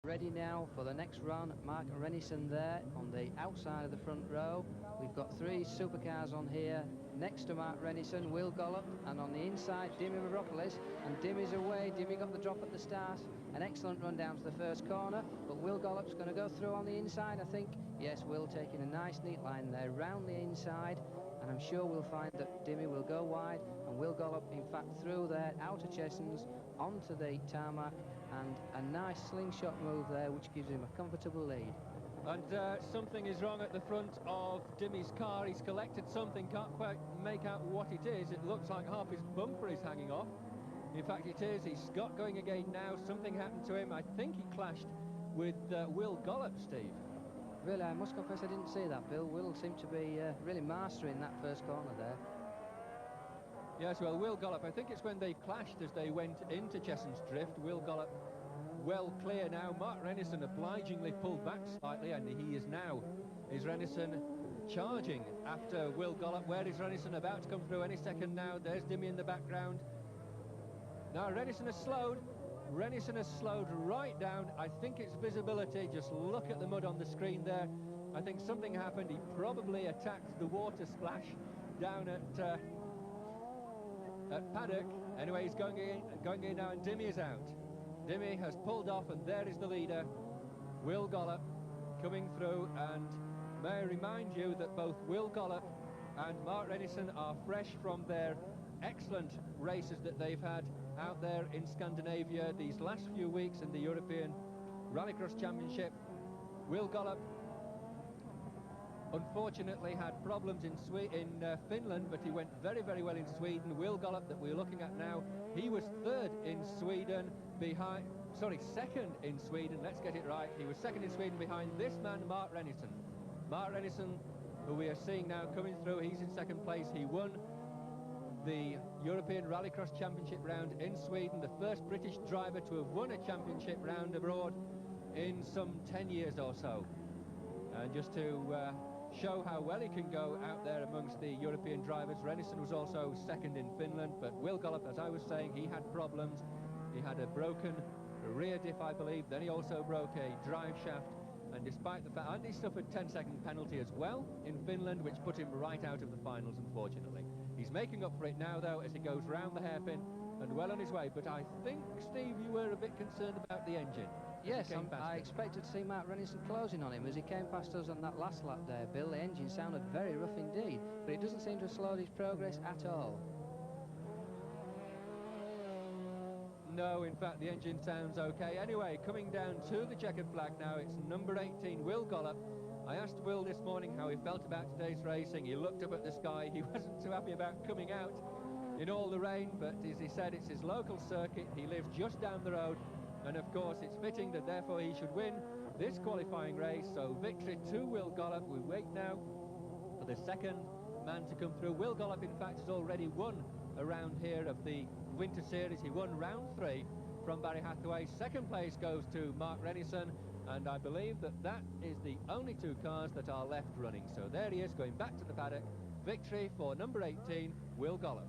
Ready now for the next run. Mark Rennison there on the outside of the front row. We've got 3 supercars on here. Next to Mark Rennison, Will Gollop, and on the inside, Dimi Mavropoulos. And Dimi's away. Dimi got the drop at the start. An excellent run down to the first corner, but Will Gollop's going to go through on the inside, I think. Yes, Will taking a nice, neat line there round the inside. And I'm sure we'll find that Dimi will go wide, and Will Gollop, in fact, through there, out of Chessons, onto the tarmac, and a nice slingshot move there, which gives him a comfortable lead. And something is wrong at the front of Dimi's car. He's collected something, can't quite make out what it is. It looks like half his bumper is hanging off. In fact, it is. He's got going again now. Something happened to him. I think he clashed with Will Gollop, Steve. Really, I must confess I didn't see that, Bill. Will seemed to be really mastering that first corner there. Yes, well, Will Gollop, I think it's when they clashed as they went into Chessons Drift. Will Gollop well clear now. Mark Rennison obligingly pulled back slightly, and he is now, is Rennison charging after Will Gollop. Where is Rennison? About to come through any second now. There's Dimi in the background. Now Rennison has slowed. Rennison has slowed right down. I think it's visibility. Just look at the mud on the screen there. I think something happened. He probably attacked the water splash down at paddock. Anyway, he's going in now, and Dimi is out. Dimi has pulled off, and there is the leader, Will Gollop, coming through. And may I remind you that both Will Gollop and Mark Rennison are fresh from their excellent races that they've had out there in Scandinavia these last few weeks in the European Rallycross Championship. Will Gollop unfortunately had problems in Finland, but he went very, very well in Sweden. Will Gollop, that we're looking at now, he was third in Sweden second in Sweden, let's get it right. He was second in Sweden behind this man, Mark Rennison. Mark Rennison, who we are seeing now coming through, he's in second place. He won the European Rallycross Championship round in Sweden, the first British driver to have won a championship round abroad in some 10 years or so. And just to show how well he can go out there amongst the European drivers, Rennison was also second in Finland, but Will Gollop, as I was saying, he had problems. He had a broken rear diff, I believe, then he also broke a drive shaft, and despite the fact, and he suffered 10-second penalty as well in Finland, which put him right out of the finals, unfortunately. He's making up for it now, though, as he goes round the hairpin and well on his way. But I think, Steve, you were a bit concerned about the engine. Yes, I expected to see Mark Rennison closing on him as he came past us on that last lap there, Bill. The engine sounded very rough indeed, but it doesn't seem to have slowed his progress at all. No, in fact, the engine sounds okay. Anyway, coming down to the checkered flag now, it's number 18, Will Gollop. I asked Will this morning how he felt about today's racing. He looked up at the sky. He wasn't too happy about coming out in all the rain, but as he said, it's his local circuit. He lives just down the road, and of course it's fitting that therefore he should win this qualifying race. So victory to Will Gollop. We wait now for the second man to come through. Will Gollop, in fact, has already won a round here of the Winter Series. He won round 3 from Barry Hathaway. Second place goes to Mark Rennison, and I believe that that is the only 2 cars that are left running. So there he is, going back to the paddock. Victory for number 18, Will Gollop.